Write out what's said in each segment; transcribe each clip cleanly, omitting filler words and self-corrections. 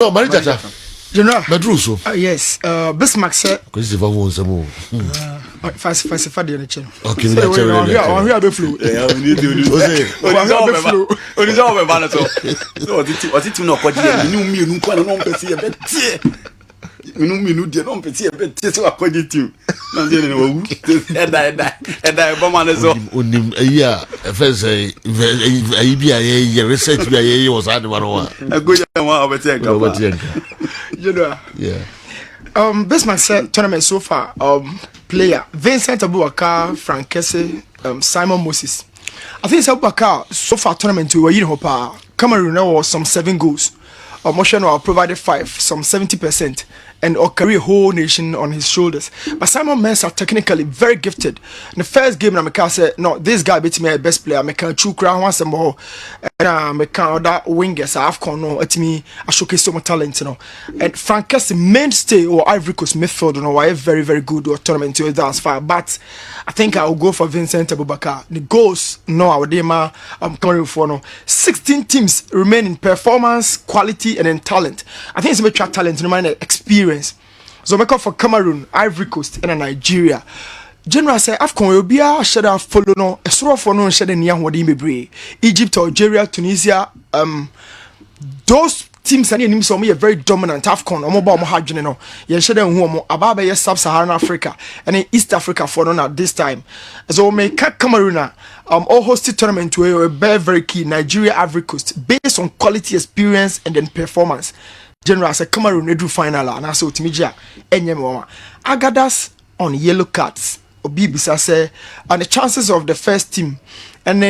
No, Marita. You know, Madruso. Yes, Bismarck said, because if I want some more. Fast, for the election. Okay, we are the flu. What is all about? What it no what you knew me, no person, a bit. You don't see a bit so according to and I bomb as well. Yeah, first a research was had a good one. You know, yeah. Bismarck said tournament so far. Player Vincent Abubakar, Frank Kessben, Simon Moses. I think Abubakar so far tournament we were in Hopa. Cameroon was some 7 goals. Motion provided 5, some 70%, and carry a whole nation on his shoulders. But Simon Mensah technically very gifted. In the first game, I said, no, this guy beat me a best player. I can chew crown once more, and I can other wingers. I've come no at me. I showcase so much talent, you know. And Frank Kessben mainstay or Ivory Coast midfield, you know, why very very good or tournament to that's far. But I think I will go for Vincent Abubakar. The goals, no, I would coming for no. 16 teams remain in performance, quality, and in talent. I think it's a track talent, no matter experience. So make up for Cameroon, Ivory Coast, and Nigeria. General say Afcon will be a shadow follow no a sort of no shadow near what be Egypt, Algeria, Tunisia. Those teams and names are very dominant. Afcon or mobile mahajin no. You shadow who about sub-Saharan Africa and in East Africa for no at this time. So make Cameroon all hosted tournament were very key. Nigeria, Ivory Coast based on quality, experience, and then performance. General say Cameroon they do final and I saw Timija Enyemwa. Agadas on yellow cards. Obibisa say and the chances of the first team and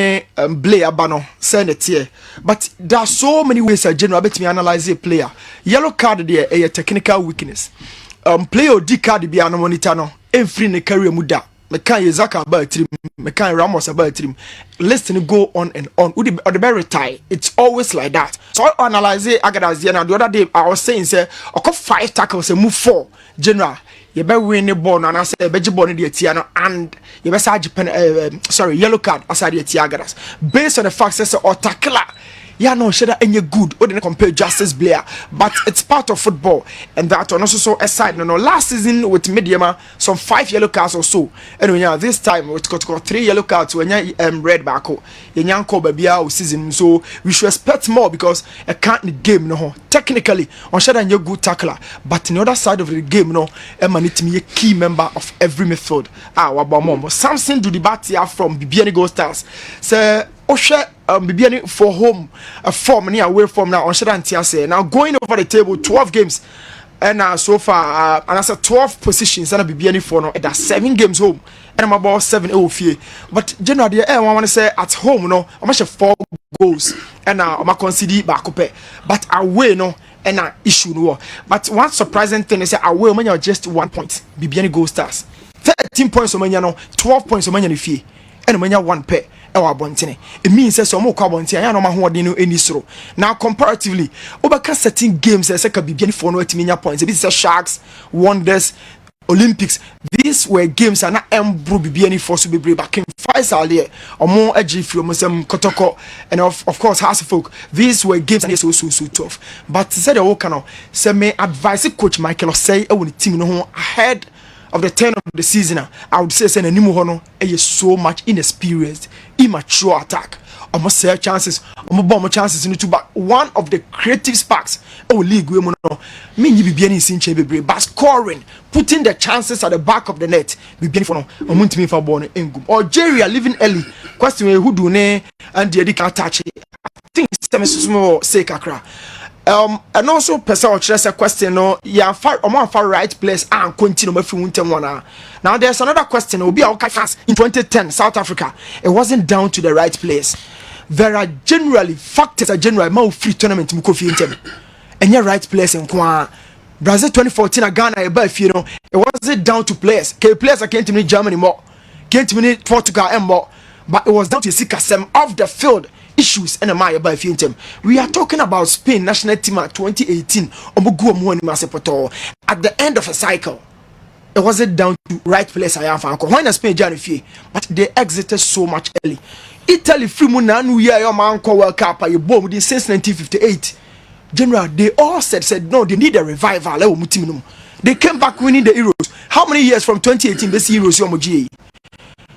play abano send it here. But there are so many ways a general bet me analyze a player. Yellow card there a technical weakness. Player D card be an monitor no every ne career muda. Mekan Yezaka about trim, Mekan Ramos about trim. Listen go on and on. Would the very retire? It's always like that. So I analyze it. Agadas the other day I was saying say I got 5 tackles and move 4. General, you better win the ball and I say better ball in the Tiano and you better yellow card aside the Tiagadas. Based on the fact that or tackler. Yeah, no, shada any good. Or didn't compare Justice Blair, but it's part of football, and that on also so aside. No, last season with Mediama, some 5 yellow cards or so. And yeah, this time we got 3 yellow cards when you red back. You call baby season, so we should expect more because a can't game no. Technically, on shada any good tackler, but in the other side of the game, no, Emma need to be a key member of every midfield. Wabamo. Something to debate here from BBN Gold Stars. Say. Bibiani for home a form near away from now on Shadantia now going over the table 12 games and so far and as a 12 positions and a Bibiani for now that's 7 games home and I'm about 7 fear but generally I want to say at home no I'm 4 goals and I'm concede back up but away no and issue no but one surprising thing is away when you're just 1 point Bibiani Gold Stars 13 points on no 12 points on fear and when you're 1 pair it means that some more carbon tea. I know my who any soro. Now comparatively, over certain games as a can be for no points. This is Sharks, Wonders, Olympics. These were games and not be any force to be back in Faisal there or more edgy from some Kotoko and of course Hasselfolk. These were games and so tough. But said the Okano say may advise Coach Michael or say when the team no ahead of the 10 of the season, I would say Nimuhono is so much inexperienced, immature attack. Almost say chances, almost chances in the two back. One of the creative sparks league we mean you be any sin but scoring, putting the chances at the back of the net, be beautiful for for born in Algeria living early. Question who do ne and the can touch it. I think it's small say kakra. And also person a question no yeah far right place and continue one. Now there's another question will be our fast in 2010 South Africa. It wasn't down to the right place. There are generally factors are generally more free tournament mukofi intem. And your right place in Kwa Brazil 2014 Ghana it wasn't down to players. Players came to me Germany more, came to me Portugal and more, but it was down to Sikasem off the field. Issues and we are talking about Spain national team at 2018 at the end of a cycle. It wasn't down to right place I have when Spain but they exited so much early. Italy free Munanu year your man World Cup you bomb since 1958 General, they all said no, they need a revival. They came back winning the Euros. How many years from 2018 this Euros?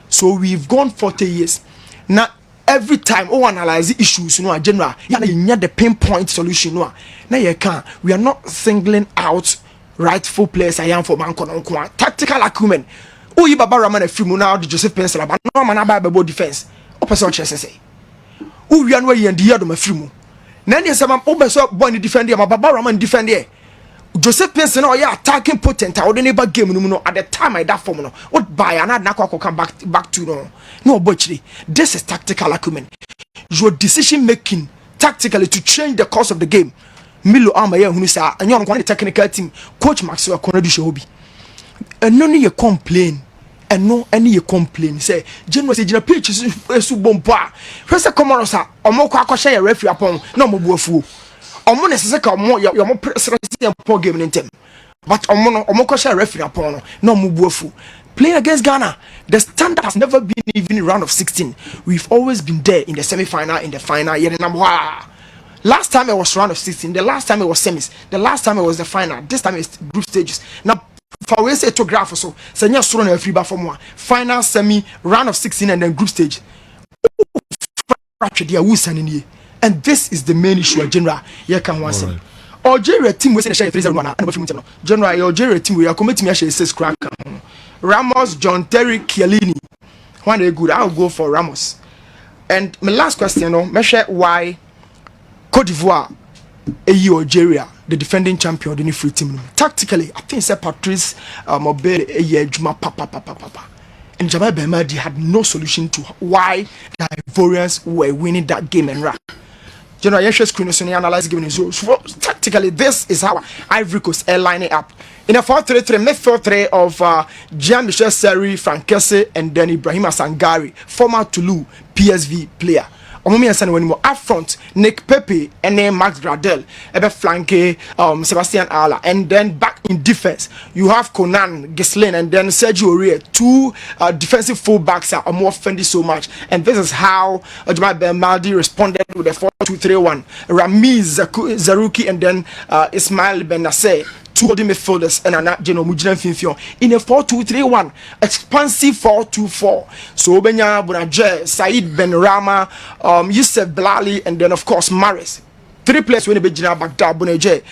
So we've gone 40 years. Now every time analyze issues, general, you the pinpoint solution. Now you can. We are not singling out rightful players. I am for Manko. Tactical acumen. You Baba Raman a free now the Joseph Pencil, but no man about defense. Opposite say. We are no in the other free. Nani some obeso born defender, my Baba Raman defender. Joseph Pencil, attacking potent. I would never game no at the time I that form no. What buy and I come back to no butchery. This is tactical acumen. Your decision making tactically to change the course of the game. Milo Amaya who say and you're the technical team, Coach Maxwell Konadu Shobi. And none you complain. And no any you complain. Say, General say General pitch is so bomba. First a common sa omo kwa share referee upon no mo buafu. Omo necessary ka omo your mo pressure game in them. But omo kwa share referee upon no mo buafu. Playing against Ghana, the standard has never been even in round of 16. We've always been there in the semi-final, in the final. Last time it was round of 16. The last time it was semis. The last time it was the final. This time it's group stages. Now, for we say to graph or so, senior strong and free from one final, semi, round of 16, and then group stage. And this is the main issue. General, here can one say. Algeria team was in the share 3-1 and General, Algeria team we are committing me says crack. Ramos, John Terry, Chiellini. One day good, I'll go for Ramos. And my last question, measure why Cote d'Ivoire, Algeria, the defending champion, the free team. Tactically, I think it's Patrice Mobile, Juma, papa. And Jamal Belmadi had no solution to why the Ivorians were winning that game and rap. General Yesha screen analyze given so tactically, this is how Ivory Coast are lining up. In a 4-3-3 midfield 3 of Jean-Michel Seri, Frank Kessben, and then Ibrahima Sangare, former Toulouse PSV player. Up front, Nick Pepe and then Max Gradel, flanke Sebastian Ala, and then back in defense you have Conan Gislin and then Sergio Aurier. Two defensive fullbacks are more offended so much, and this is how Jamal Belmadi responded with a 4-2-3-1. Ramiz Zarouki and then Ismail Ben Nasser. Two holding midfielders and an General Mujiran Finfion in a 4-2-3-1, expansive 4-2-4. So Benya Bunaje, Said Ben Rama, Youssef Blali, and then of course Maris. Three players when they General Baghdad Bunaje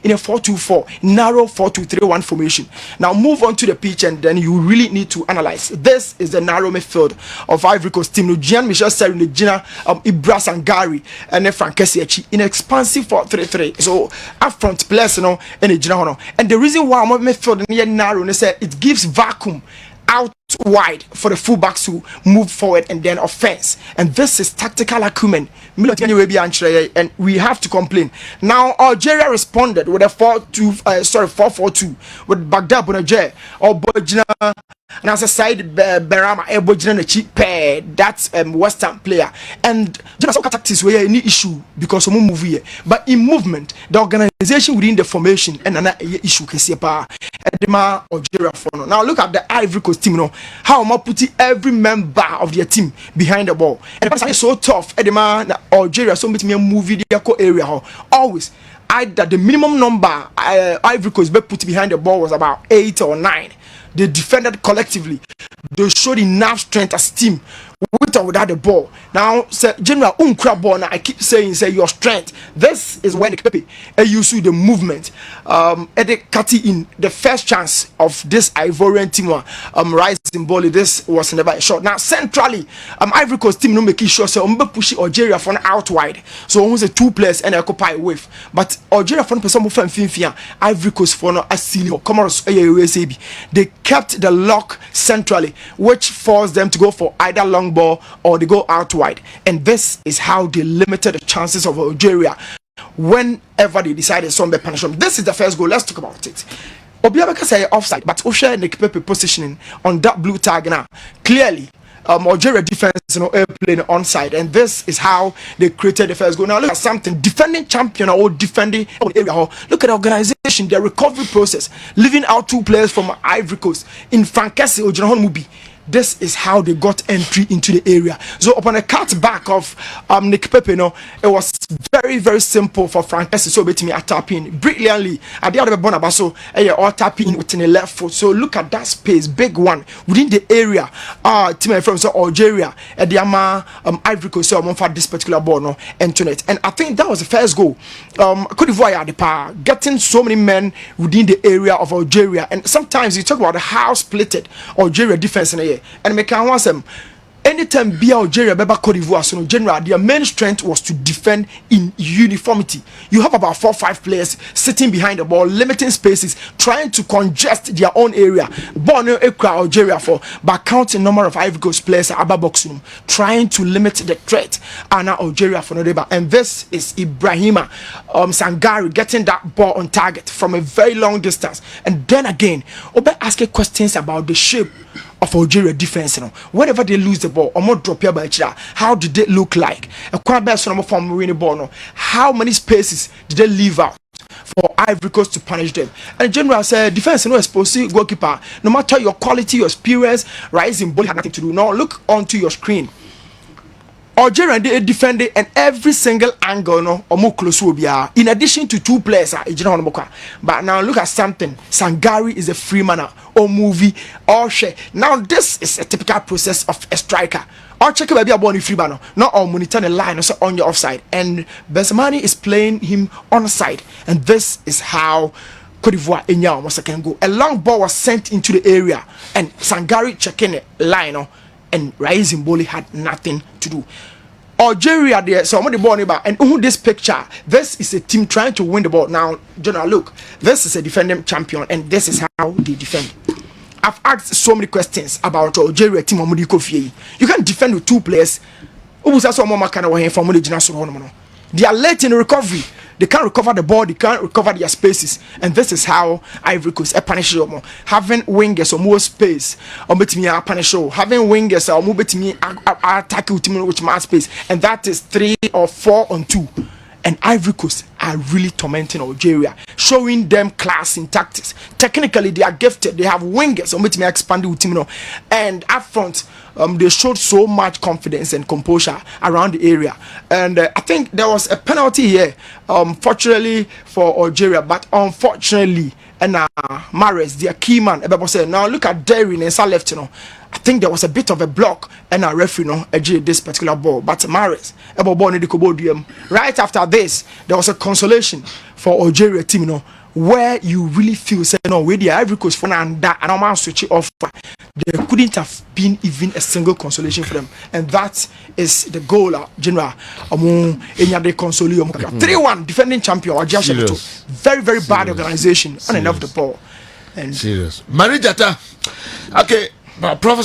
in a 4-2-4, narrow 4-2-3-1 formation. Now move on to the pitch, and then you really need to analyze. This is the narrow midfield of Ivory Coast team. Jean-Michel Seri, Gina, Ibra Sangari, and then Frank Kessben in expansive 4-3-3. So up front players, and a Gina. And the reason why I'm midfield near narrow, they say it gives vacuum out wide for the fullbacks to move forward and then offense. And this is tactical acumen. And we have to complain. Now Algeria responded with a 4-4-2 with Baghdad Bonaje or Bojina. And as a side, Berama, Ebojina, cheap pair, that's Western player. And just tactics were any issue because of movie. But in movement, the organization within the formation and another issue can see Edema Algeria for now. Look at the Ivory Coast team, how I'm putting every member of their team behind the ball. And it's so tough. Edema Algeria, so much me movie the area always. Either the minimum number Ivory Coast put behind the ball was about 8 or 9. They defended collectively. They showed enough strength as team with or without the ball. Now, General Unkra ball. Now I keep saying, your strength. This is when the Pepe you see the movement. Kati in the first chance of this Ivorian team rising ball. This was never a shot. Now centrally, Ivory Coast team no making sure so push Algeria for out wide. So almost a 2 players and occupy with. But Algeria for person move from Ivory Coast for no Asili or Comoros AUSAB. They kept the lock centrally, which forced them to go for either long ball or they go out wide. And this is how they limited the chances of Algeria whenever they decided some punishment. This is the first goal. Let's talk about it. Obiabeka say offside, but Osha Nick Pepe positioning on that blue tag now. Clearly, Algeria defense playing onside, and this is how they created the first goal. Now look at something, defending champion or defending area. Look at the organization, their recovery process, leaving out 2 players from Ivory Coast in Frank Kessben or Mubi. this is how they got entry into the area. So upon a cut back of Nick Pepe, no, it was very, very simple for Frank Kessben so bet me at tapping brilliantly. At the other Bonabaso, all tapping within the left foot. So look at that space, big one within the area. Team from Algeria, at the Ivory Coast, so I'm for this particular ball, no, Antoinette. And I think that was the first goal. Cote d'Ivoire at the power, getting so many men within the area of Algeria. And sometimes you talk about how splitted Algeria defense in a year. And me can want them. Anytime be Algeria, Beba Cote d'Ivoire, so no general, their main strength was to defend in uniformity. You have about 4 or 5 players sitting behind the ball, limiting spaces, trying to congest their own area. Ball no Algeria for, but counting number of Ivory Coast players at Abba boxing, trying to limit the threat. And now Algeria for no deba. And this is Ibrahima Sangari getting that ball on target from a very long distance. And then again, Obe asking questions about the shape of Algeria defense, you know, whenever they lose the ball, or more drop here by how did they look like? A quite best number from winning ball, no? How many spaces did they leave out for Ivory Coast to punish them? And the general said, defense, you know, supposed to goalkeeper, no matter your quality, your experience, rising ball had nothing to do. Now look onto your screen. Algeria they defended and every single angle no or more close will be in addition to 2 players but now look at something. Sangari is a free man or movie or share. Now this is a typical process of a striker. Or check maybe a ball free banner, not on monitor the line also on your offside, and Benzema is playing him on side, and this is how Cote d'Ivoire Enya was second goal. A long ball was sent into the area and Sangari checking the line and Rising Boli had nothing to do. Algeria there, so I'm the ball about and this picture. This is a team trying to win the ball. Now, General, look, this is a defending champion, and this is how they defend. I've asked so many questions about Algeria team. You can defend with 2 players. They are late in recovery. They can't recover the ball, they can't recover their spaces, and this is how Ivory Coast punish them. Having wingers or more space, or bet me punish show. Having wingers or more bet me attack with more space, and that is 3 or 4 on 2. And Ivory Coast are really tormenting Algeria, showing them class in tactics. Technically, they are gifted. They have wingers. Let me expand with team, and up front, they showed so much confidence and composure around the area. And I think there was a penalty here, fortunately for Algeria, but unfortunately, and Mahrez, their key man, said, now look at Derry and Sa left, I think there was a bit of a block and a referee this particular ball, but Mahrez right after this there was a consolation for Algeria team, where you really feel say no, where the Ivory Coast for and that and I'm switch off. There couldn't have been even a single consolation for them, and that is the goal, General. The 3-1 defending champion. Very, very bad organization on enough the ball. And serious. Marie Jata. Okay, Professor.